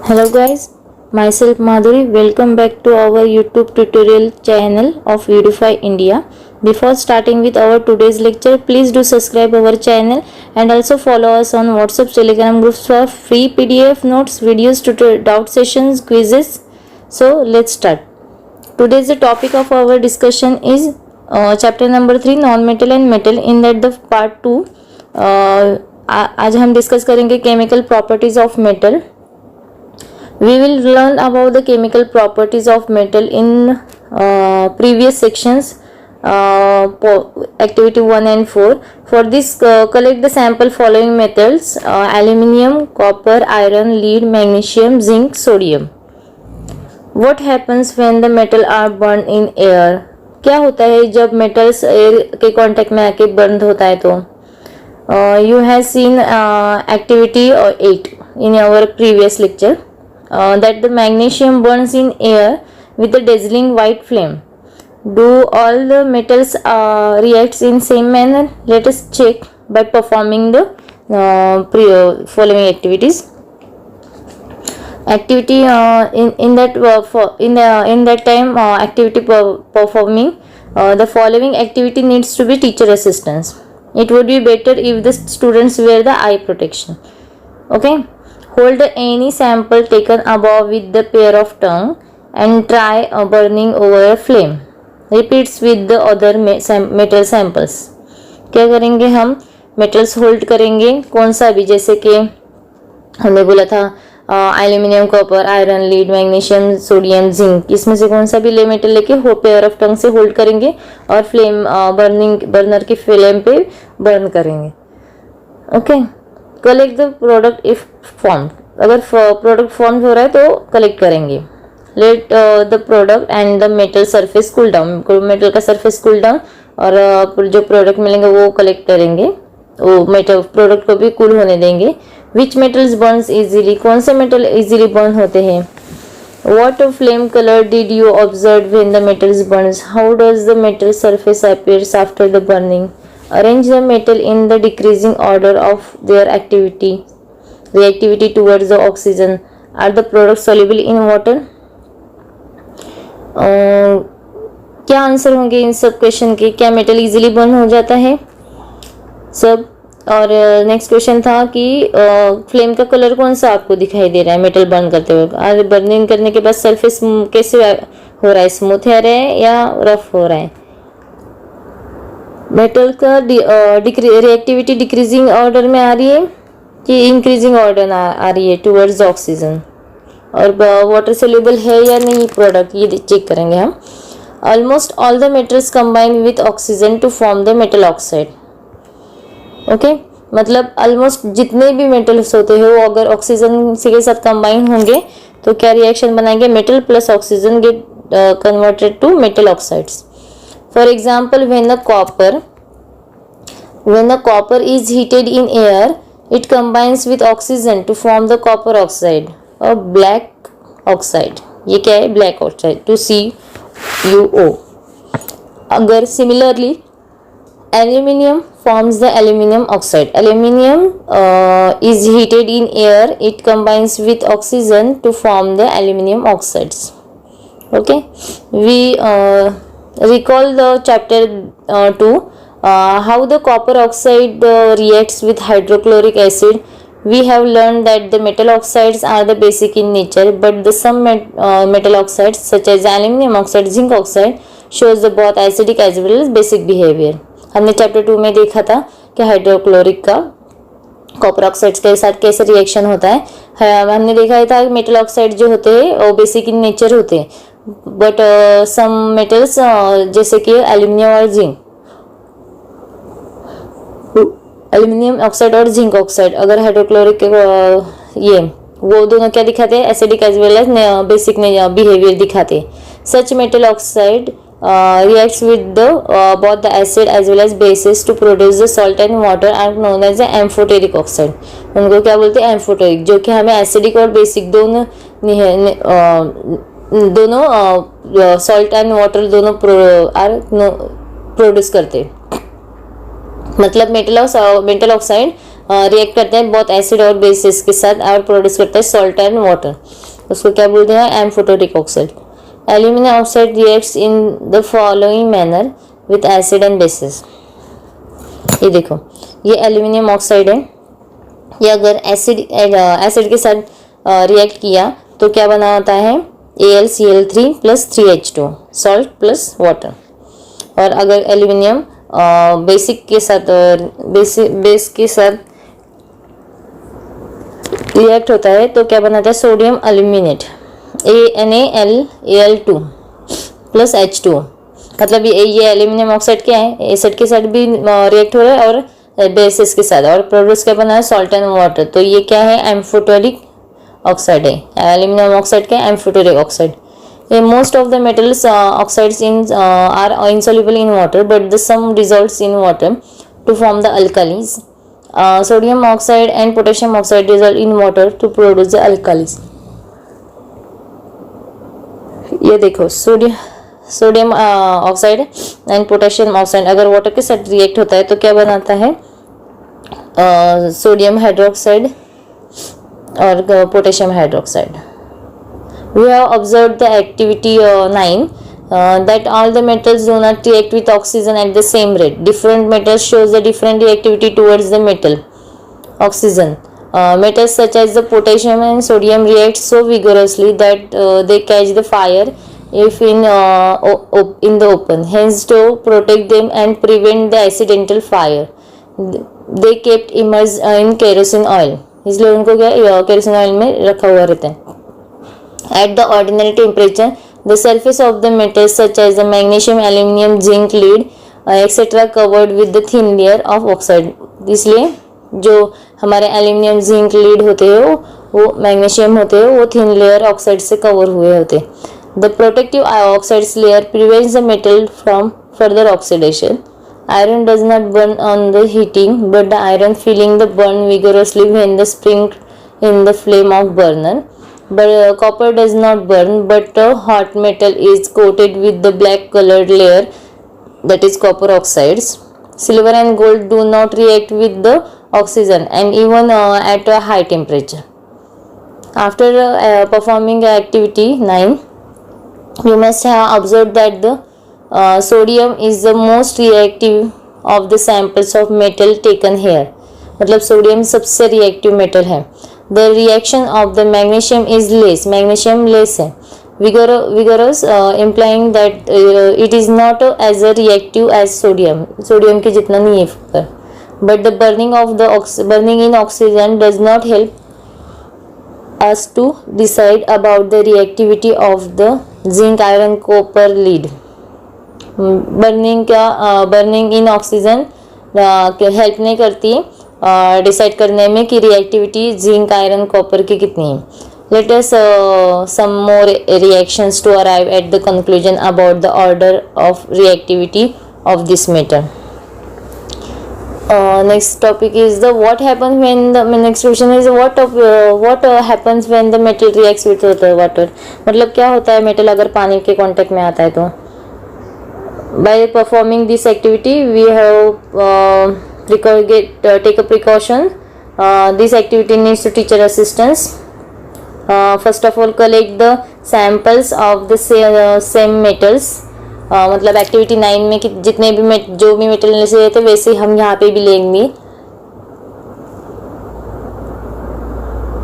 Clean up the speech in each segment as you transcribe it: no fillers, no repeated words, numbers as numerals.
Hello guys, myself Madhuri. Welcome back to our YouTube tutorial channel of Udify India. Before starting with our today's lecture, please do subscribe our channel and also follow us on WhatsApp, Telegram groups for free PDF notes, videos, doubt sessions, quizzes. So let's start. Today's the topic of our discussion is chapter number 3 non-metal and metal. In that the part 2 आज हम discuss करेंगे chemical properties of metal. We will learn about the chemical properties of metal in previous sections, activity 1 and 4. For this, collect the sample following metals: aluminium, copper, iron, lead, magnesium, zinc, sodium. What happens when the metal are burned in air? क्या होता है जब metals air के contact में आके burned होता है तो you have seen activity 8 in our previous lecture. That the magnesium burns in air with a dazzling white flame. Do all the metals reacts in same manner? Let us check by performing the following activities. Activity in that time activity performing the following activity needs to be teacher assistance. It would be better if the students wear the eye protection. Okay. Hold any sample taken above with the pair of tongue and try burning over a flame. Repeats with the other metal samples. क्या करेंगे हम metals hold करेंगे कौन सा भी, जैसे कि हमने बोला था aluminium, copper, iron, lead, magnesium, sodium, zinc. इसमें से कौन सा भी ले मेटल लेके पेयर ऑफ टंग से होल्ड करेंगे और फ्लेम बर्नर की फ्लेम पे बर्न करेंगे. Okay. Collect the product if form. अगर प्रोडक्ट फॉर्म हो रहा है तो कलेक्ट करेंगे. Let the product and the metal surface cool down. Metal का सरफेस कूल डाउन और जो प्रोडक्ट मिलेंगे वो कलेक्ट करेंगे. वो मेटल प्रोडक्ट को भी कूल होने देंगे. विच मेटल्स बर्न्स इजीली. कौन से मेटल इजीली बर्न होते हैं. What flame color did you observe when the metals burns? How does the metal surface appears after the burning? Arrange the metal in the decreasing order of their reactivity towards the oxygen. Are the products soluble in water? क्या answer होंगे इन सब question के. क्या metal easily burn हो जाता है सब. और नेक्स्ट क्वेश्चन था कि फ्लेम का कलर कौन सा आपको दिखाई दे रहा है मेटल बर्न करते हुए. बर्निंग करने के बाद सरफेस कैसे हो रहा है, स्मूथ है या रफ हो रहा है. मेटल का रिएक्टिविटी डिक्रीजिंग ऑर्डर में आ रही है कि इंक्रीजिंग ऑर्डर आ रही है टूवर्ड्स ऑक्सीजन. और वाटर सोल्यूबल है या नहीं प्रोडक्ट, ये चेक करेंगे हम. Almost all the metals combine with oxygen to form the metal oxide. Okay. मतलब ऑलमोस्ट जितने भी मेटल्स होते हैं वो अगर ऑक्सीजन के साथ कंबाइन होंगे तो क्या रिएक्शन बनाएंगे, metal plus oxygen get converted to metal oxides. For example, when the copper is heated in air, it combines with oxygen to form the copper oxide or black oxide. ये क्या है, black oxide, to CuO. अगर similarly aluminium forms the aluminium oxide. Aluminium is heated in air, it combines with oxygen to form the aluminium oxides. Okay. We recall the chapter 2, how the copper oxide reacts with hydrochloric acid. We have learned that the metal oxides are the basic in nature, but the some metal oxides such as aluminum oxide, zinc oxide shows the both acidic as well as basic behavior. हमने chapter 2 में देखा था कि hydrochloric का copper oxides के साथ कैसे reaction होता है. हमने देखा था मेटल ऑक्साइड जो होते हैं वो बेसिक इन नेचर होते हैं, बट सम मेटल्स जैसे कि एल्यूमिनियम और जिंक, एल्यूमिनियम ऑक्साइड और जिंक ऑक्साइड अगर हाइड्रोक्लोरिक ये वो दोनों क्या दिखाते हैं, acidic as well as basic behaviour दिखाते हैं. Such metal oxide reacts with the both the acid as well as bases to produce the salt and water are known as the amphoteric oxide. उनको क्या बोलते हैं, amphoteric, जो कि हमें acidic और बेसिक दोनों सॉल्ट एंड वाटर दोनों प्रोड्यूस करते. मतलब मेटल ऑक्साइड रिएक्ट करता है बहुत एसिड और बेसिस के साथ और प्रोड्यूस करता है सॉल्ट एंड वाटर, उसको क्या बोलते हैं, amphoteric oxide. Aluminium oxide reacts in the following manner with acid and bases. ये देखो, ये एल्यूमिनियम ऑक्साइड है, ये अगर एसिड के साथ रिएक्ट किया तो क्या बना होता है, AlCl3 plus 3H2 salt plus water. और अगर एल्यूमिनियम बेसिक के साथ बेस के साथ रिएक्ट होता है तो क्या बनाता है, sodium aluminate NaLAl2 plus H2। मतलब ये एल्यूमिनियम ऑक्साइड क्या है, एसिड के साथ भी रिएक्ट हो रहा है और बेसिस के साथ, और प्रोड्यूस क्या बना है, सॉल्ट एंड वाटर। तो ये क्या है, एम्फोटेरिक ऑक्साइड है, एल्यूमिनियम ऑक्साइड क्या है, amphoteric oxide. Most of the metals oxides are insoluble in water, but the sum dissolves in water to form the alkalis. Sodium oxide and potassium oxide dissolve in water to produce the alkalis. ये देखो, sodium oxide and potassium oxide अगर water के साथ react होता है तो क्या बनाता है, सोडियम हाइड्रोक्साइड और potassium hydroxide. We have observed the activity 9 that all the metals do not react with oxygen at the same rate. Different metals shows the different reactivity towards the metal oxygen. Metals such as the potassium and sodium react so vigorously that they catch the fire if in the open. Hence, to protect them and prevent the accidental fire, they kept immersed in kerosene oil. इसलिए उनको क्या kerosene oil में रखा हुआ रहता है। At the ordinary temperature, the surface of the metals such as the magnesium, aluminum, zinc, lead, etc. covered with the thin layer of oxide. इसलिए जो हमारे एल्यूमिनियम, जिंक, लीड होते हैं वो मैग्नीशियम होते हैं, वो थिन लेयर ऑक्साइड से कवर हुए होते हैं। The protective oxides layer prevents the metal from further oxidation. Iron does not burn on the heating, but the iron feeling the burn vigorously when the spring in the flame of burner. But copper does not burn, but hot metal is coated with the black colored layer, that is copper oxides. Silver and gold do not react with the oxygen and even at a high temperature. After performing activity 9, you must have observed that the sodium is the most reactive of the samples of metal taken here. मतलब sodium सबसे reactive metal है। The reaction of the magnesium is less. Magnesium less है। Vigorous, implying that it is not as reactive as sodium. Sodium के जितना नहीं है। But the burning in oxygen does not help us to decide about the reactivity of the zinc, iron, copper, lead. Burning in oxygen help नहीं करती decide करने में कि reactivity zinc, iron, copper की कितनी है। Let us some more reactions to arrive at the conclusion about the order of reactivity of this metal. Next topic is the what happens when the next question is what happens when the metal reacts with water. मतलब क्या होता है metal अगर पानी के contact में आता है तो। By performing this activity we have take a precaution. This activity needs to teacher assistance. First of all, collect the samples of the same metals. मतलब एक्टिविटी 9 में कि जितने भी जो भी मेटल लेने से थे वैसे हम यहाँ पे भी लेंगे।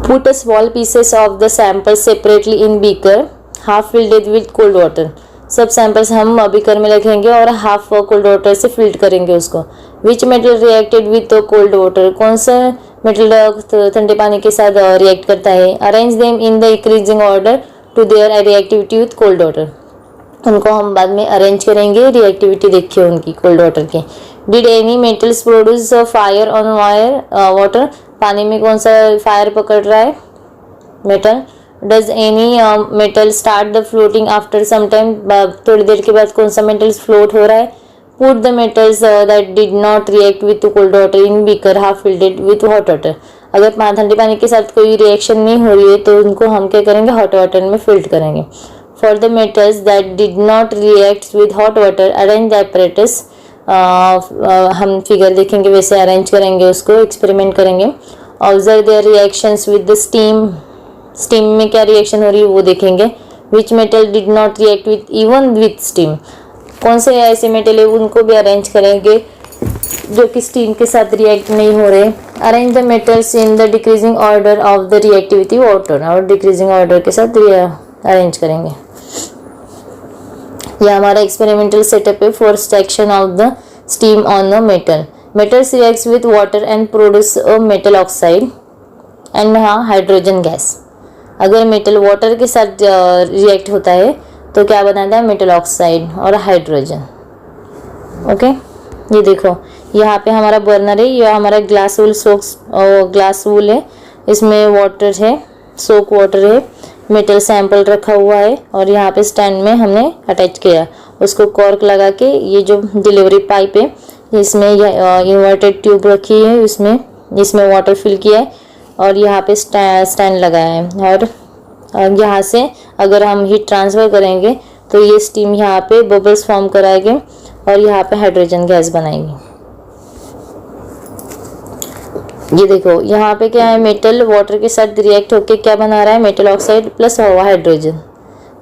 Put a small pieces of the samples separately in beaker, half filled with cold water. सब सैंपल्स हम बीकर में रखेंगे और हाफ कोल्ड वाटर से फिल्ट करेंगे उसको। Which metal reacted with cold water, कौन सा मेटल ठंडे पानी के साथ रिएक्ट करता है। Arrange them in the increasing order to their reactivity with cold water, उनको हम बाद में अरेंज करेंगे रिएक्टिविटी देखिए उनकी कोल्ड वाटर की। Did any metals produce fire on water, पानी में कौन सा फायर पकड़ रहा है metal. Does any metal start the floating after some time, थोड़ी देर के बाद कौन सा मेटल्स फ्लोट हो रहा है। Put the metals that did not react with cold water in beaker half filled with hot water, अगर ठंडे पानी के साथ कोई रिएक्शन नहीं हो रही है तो उनको हम क्या करेंगे हॉट वाटर में फिल्ट करेंगे। For the metals that did not react with hot water arrange the apparatus हम फिगर देखेंगे वैसे अरेंज करेंगे, उसको एक्सपेरिमेंट करेंगे। Observe there reactions with the steam, steam में क्या रिएक्शन हो रही है वो देखेंगे। Which metal did not react with even with steam, कौन से ऐसे मेटल है उनको भी अरेंज करेंगे जो कि स्टीम के साथ रिएक्ट नहीं हो रहे। Arrange the metals in the decreasing order of the reactivity water, और डिक्रीजिंग ऑर्डर के साथ अरेंज करेंगे। यह हमारा एक्सपेरिमेंटल सेटअप है for extraction of the steam on the metal. Metals reacts with water and produce a metal oxide and hydrogen gas. अगर metal water के साथ रिएक्ट होता है तो क्या बनाता है, मेटल ऑक्साइड और हाइड्रोजन। ओके, ये देखो यहाँ पे हमारा बर्नर है, यह हमारा ग्लास वूल ग्लास वूल है, इसमें वाटर है, सोक वाटर है, मेटल सैंपल रखा हुआ है और यहाँ पे स्टैंड में हमने अटैच किया, उसको कॉर्क लगा के ये जो डिलीवरी पाइप है इसमें इन्वर्टेड ट्यूब रखी है, इसमें वाटर फिल किया है और यहाँ पे स्टैंड लगाया है। और यहाँ से अगर हम हीट ट्रांसफ़र करेंगे तो ये स्टीम यहाँ पे बबल्स फॉर्म कराएंगे और यहाँ पे हाइड्रोजन गैस बनाएगी। ये देखो यहाँ पे क्या है, मेटल वाटर के साथ रिएक्ट होके क्या बना रहा है, metal oxide plus hydrogen.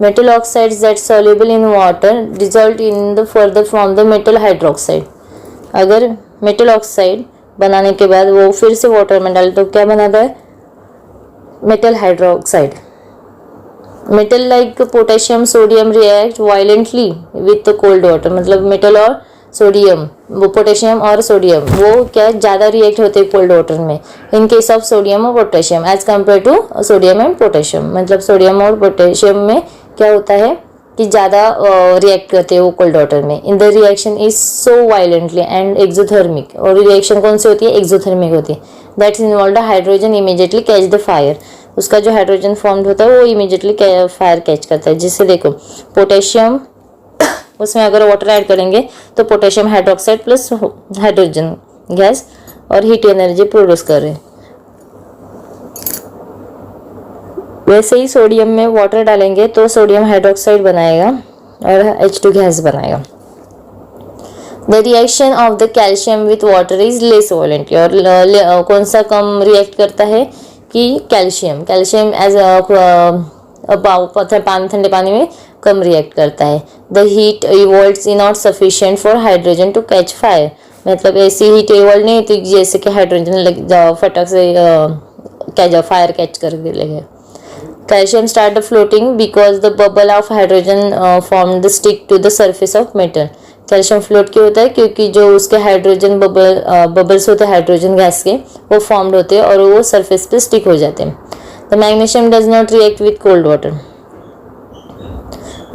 Metal oxides that soluble in water result in the further from the metal hydroxide. अगर मेटल ऑक्साइड बनाने के बाद वो फिर से वाटर में डाले तो क्या बनाता है, metal hydroxide. Metal like potassium sodium react violently with cold water, मतलब मेटल और सोडियम, वो पोटेशियम और सोडियम वो क्या ज़्यादा रिएक्ट होते हैं कोल्ड वाटर में इन केस ऑफ सोडियम और potassium as compare to sodium and potassium. मतलब सोडियम और पोटेशियम में क्या होता है कि ज़्यादा रिएक्ट करते हैं वो कोल्ड वाटर में। In the reaction is so violently and exothermic, और रिएक्शन कौन सी होती है, एक्सोथर्मिक होती है। That's involve hydrogen immediately catch the fire, उसका जो हाइड्रोजन फॉर्म होता है वो इमीडिएटली फायर कैच करता है। जिससे देखो पोटेशियम, उसमें अगर वाटर ऐड करेंगे तो potassium hydroxide plus hydrogen gas और हीट एनर्जी प्रोड्यूस कर रहे हैं। वैसे ही सोडियम में वाटर डालेंगे तो सोडियम हाइड्रोक्साइड बनाएगा और H2 गैस बनाएगा। The reaction of the calcium with water is less violent, और कौन सा कम रिएक्ट करता है कि कैल्शियम एज ठंडे पानी में कम रिएक्ट करता है। The heat evolves is not sufficient for hydrogen to catch fire, मतलब ऐसी हीट इवॉल्व नहीं होती जैसे कि हाइड्रोजन फटक से फायर कैच कर देगा। Calcium started floating because the bubble of hydrogen formed the stick to the surface of metal. Calcium float क्यों होता है, क्योंकि जो उसके हाइड्रोजन बबल्स होते हैं हाइड्रोजन गैस के वो फॉर्म्ड होते हैं और वो सरफेस पे स्टिक हो जाते हैं। The magnesium does not react with cold water,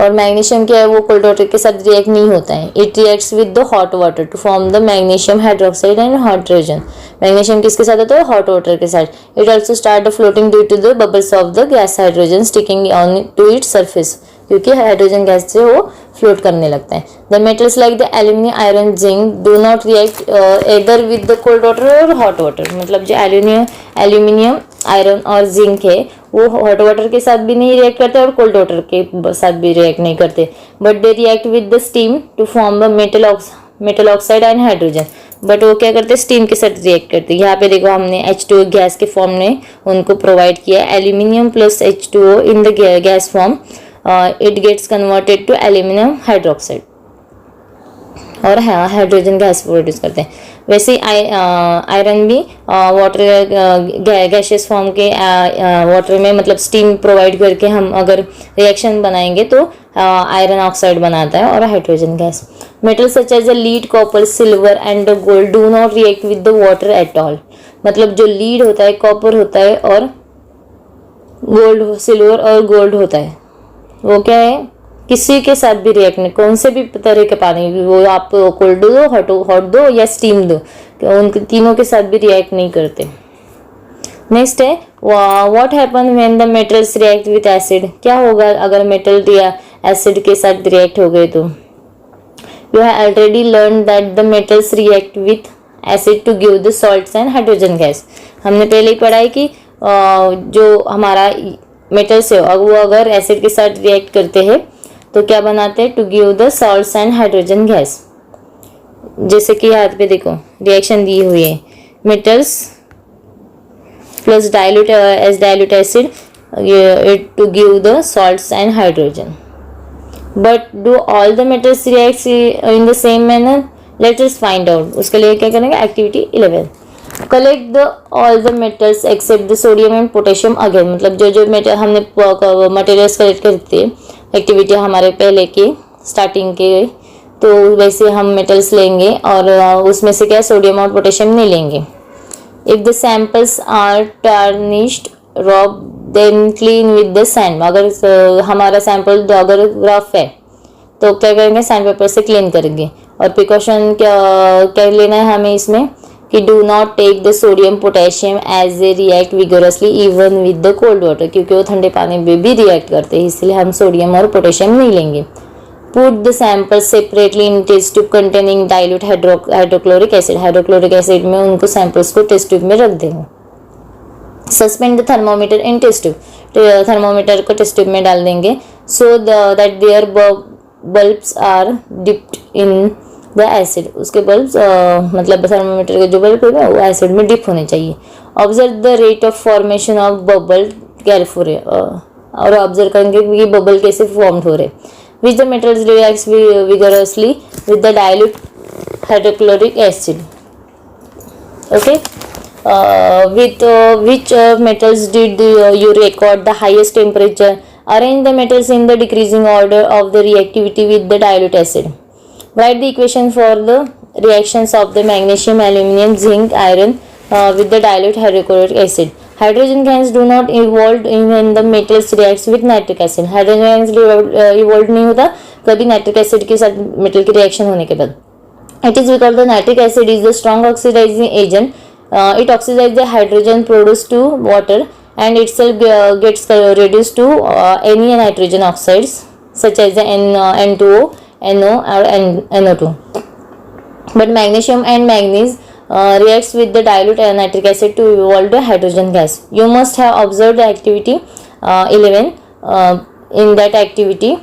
और मैग्नीशियम क्या है वो कोल्ड वाटर के साथ रिएक्ट नहीं होता है। It reacts with the hot water to form the magnesium hydroxide and hydrogen. Magnesium किसके साथ होता है, हॉट वाटर के साथ। It also start floating due to the bubbles of the gas hydrogen sticking on to its surface, क्योंकि hydrogen gas से वो float करने लगता है। The metals like the aluminium iron zinc do not react either with the cold water और hot water, मतलब जो aluminium iron और जिंक है वो हॉट वाटर के साथ भी नहीं रिएक्ट करते और कोल्ड वाटर के साथ भी रिएक्ट नहीं करते, but they react with the steam to form the metal oxide and hydrogen. But वो क्या करते हैं, स्टीम के साथ रिएक्ट करते हैं। यहाँ पे देखो हमने H2O गैस के फॉर्म में उनको प्रोवाइड किया, aluminium plus H2O in the gas form it gets converted to aluminium hydroxide और हाइड्रोजन गैस प्रोड्यूस करते हैं। वैसे ही आयरन भी वाटर गैशियस फॉर्म के वाटर में मतलब स्टीम प्रोवाइड करके हम अगर रिएक्शन बनाएंगे तो आयरन ऑक्साइड बनाता है और hydrogen gas. Metal such as lead copper silver and gold do not react with the water at all, मतलब जो लीड होता है कॉपर होता है और गोल्ड सिल्वर और गोल्ड होता है वो क्या है किसी के साथ भी रिएक्ट नहीं, कौन से भी तरह के पानी वो आप कोल्ड दो हॉट दो या स्टीम दो उनके तीनों के साथ भी रिएक्ट नहीं करते। नेक्स्ट है what happen when the metals react with acid, क्या होगा अगर मेटल या एसिड के साथ रिएक्ट हो गए तो। You have already learn that the metals react with acid to give the salts and hydrogen gas. हमने पहले ही पढ़ा है कि जो हमारा मेटल्स है वो अगर एसिड के साथ रिएक्ट करते हैं तो क्या बनाते हैं, to give the salts and hydrogen gas. जैसे कि यहाँ पे देखो रिएक्शन दी हुई है, metals plus dilute as dilute acid to give the salts and hydrogen. But do all the metals react in the same manner? Let us find out. उसके लिए क्या करेंगे? Activity 11. Collect the all the metals except the sodium and potassium again. मतलब जो metal हमने materials collect करते हैं activity हमारे पहले की स्टार्टिंग के, तो वैसे हम मेटल्स लेंगे और उसमें से क्या सोडियम और पोटेशियम नहीं लेंगे. If the samples are tarnished, rub then clean with the sand. अगर हमारा सैंपल अगर रफ है तो क्या करेंगे? सैंड पेपर से क्लीन करेंगे. और प्रिकॉशन क्या लेना है हमें इसमें कि do not take the sodium potassium as a react vigorously even with the cold water, क्योंकि वो ठंडे पानी में भी रिएक्ट करते हैं, इसलिए हम सोडियम और पोटेशियम नहीं लेंगे. Put the sample separately in test tube containing dilute hydrochloric acid. Hydrochloric acid में उनको सैंपल्स को टेस्ट ट्यूब में रख देंगे. Suspend the thermometer in test tube. Thermometer को टेस्ट ट्यूब में डाल देंगे so that their bulbs are dipped in the acid. उसके बल्ब्स मतलब थर्मोमीटर के जो बल्ब है वो एसिड में डिप होने चाहिए. Observe the rate of formation of bubble carefully. और ऑब्जर्व करेंगे कि बबल कैसे फॉर्म हो रहे. Which the metals reacts vigorously with the dilute hydrochloric acid. Okay. With which metals did you record the highest temperature? Arrange the metals in the decreasing order of the reactivity with the dilute acid. Write the equation for the reactions of the magnesium, aluminum, zinc, iron with the dilute hydrochloric acid. Hydrogen gas do not evolve when the metals reacts with nitric acid. Hydrogen gas evolve नहीं होता कभी nitric acid के साथ metal की reaction होने के बाद. It is because the nitric acid is the strong oxidizing agent. It oxidizes the hydrogen produced to water and itself gets reduced to any nitrogen oxides such as the N2O, NO or NO2. But magnesium and manganese reacts with the dilute nitric acid to evolve the hydrogen gas. You must have observed the activity 11. In that activity,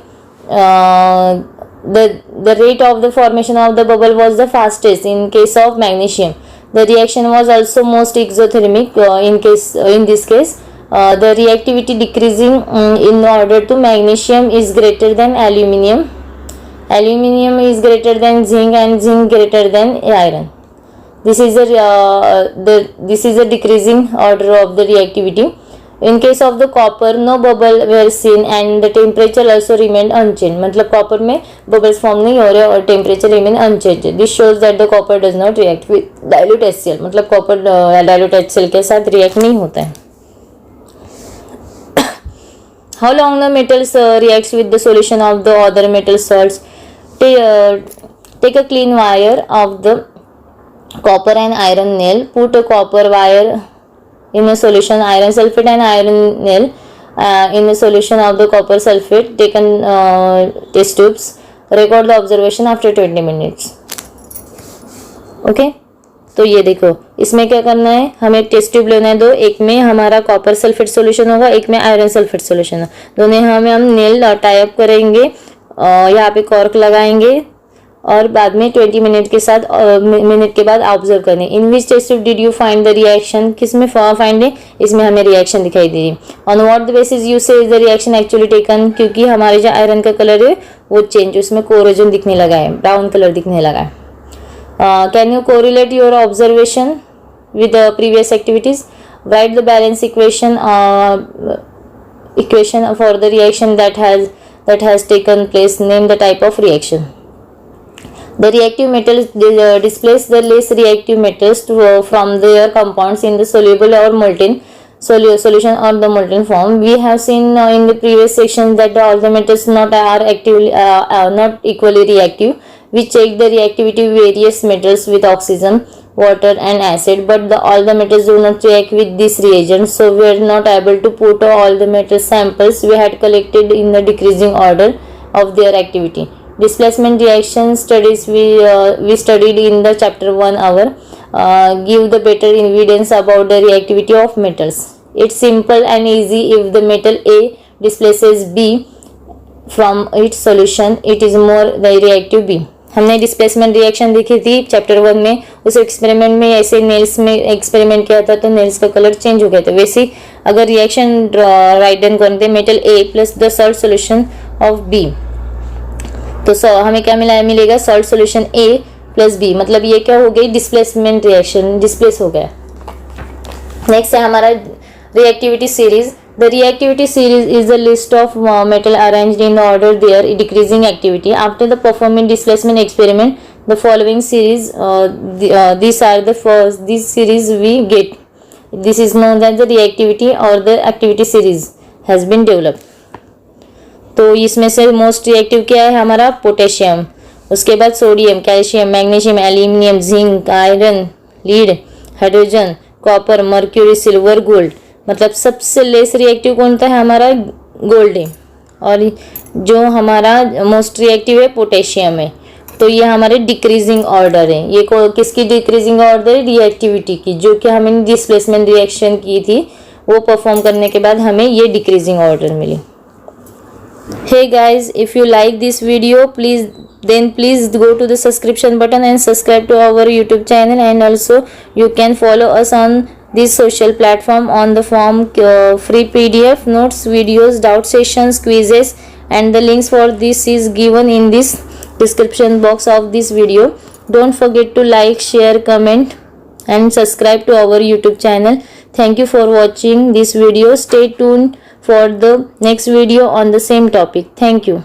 the rate of the formation of the bubble was the fastest in case of magnesium. The reaction was also most exothermic in this case. The reactivity decreasing in order to magnesium is greater than aluminium. Aluminium is greater than zinc and zinc greater than iron. This is a decreasing order of the reactivity. In case of the copper, no bubble were seen and the temperature also remained unchanged. मतलब copper में bubbles form नहीं हो रहे और temperature remain unchanged. This shows that the copper does not react with dilute HCl. मतलब copper dilute HCl के साथ react नहीं होता है. How long the metals reacts with the solution of the other metal salts? Take a clean wire of the copper and iron nail. Put a copper wire in a solution iron sulfate and iron nail in a solution of the copper sulfate. Taken test tubes. Record the observation after 20 minutes. Okay. तो ये देखो इसमें क्या करना है, हमें एक test tube लेना है दो. एक में हमारा कॉपर सल्फेट सॉल्यूशन होगा, एक में आयरन सल्फेट सॉल्यूशन होगा. दोनों में हम नेल टाई अप करेंगे, यहाँ पे कॉर्क लगाएंगे और बाद में 20 मिनट के बाद ऑब्जर्व करें. In which test tube did you find the reaction. किस में फाइंड है, इसमें हमें रिएक्शन दिखाई दे रही है. On what the basis you say is the reaction actually taken. क्योंकि हमारे जो आयरन का कलर है वो चेंज, उसमें कोरोजन दिखने लगा है, ब्राउन कलर दिखने लगा है. Can you correlate your observation with the previous activities. Right the balance equation for the reaction that has taken place. Name the type of reaction. The reactive metals displace the less reactive metals from their compounds in the soluble or molten solution or the molten form. We have seen in the previous section that all the metals not equally reactive. We check the reactivity of various metals with oxygen, water and acid, but all the metals do not react with this reagent, so we are not able to put all the metal samples we had collected in the decreasing order of their activity. Displacement reaction studies we studied in the chapter 1 hour give the better evidence about the reactivity of metals. It's simple and easy. If the metal A displaces B from its solution, it is more the reactive B. हमने displacement reaction देखी थी chapter 1 में। उस experiment में ऐसे nails में experiment किया था तो नेल्स का कलर चेंज हो गया था। वैसे ही अगर रिएक्शन राइट डाउन करते metal A plus the salt solution of B, तो हमें क्या मिलेगा salt solution A plus B, मतलब ये क्या हो गई डिस्प्लेसमेंट रिएक्शन, डिस्प्लेस हो गया। नेक्स्ट है हमारा reactivity series. The reactivity series is the list of metal arranged in order their decreasing activity. After the performing displacement experiment, the following series, these are the first, this series we get. This is known as the reactivity or the activity series has been developed. तो इसमें से most reactive क्या है हमारा potassium, उसके बाद sodium, calcium, magnesium, aluminium, zinc, iron, lead, hydrogen, copper, mercury, silver, gold. मतलब सबसे लेस रिएक्टिव कौन सा है हमारा गोल्ड है, और जो हमारा मोस्ट रिएक्टिव है पोटेशियम है। तो ये हमारे डिक्रीजिंग ऑर्डर है। ये किसकी डिक्रीजिंग ऑर्डर है, रिएक्टिविटी की, जो कि हमने डिस्प्लेसमेंट रिएक्शन की थी वो परफॉर्म करने के बाद हमें ये डिक्रीजिंग ऑर्डर मिली। Hey guys, if you like this video, please go to the subscription button and subscribe to our YouTube channel, and also you can follow us on this social platform on the form free PDF notes, videos, doubt sessions, quizzes, and the links for this is given in this description box of this video. Don't forget to like, share, comment and subscribe to our YouTube channel. Thank you for watching this video. Stay tuned for the next video on the same topic. Thank you.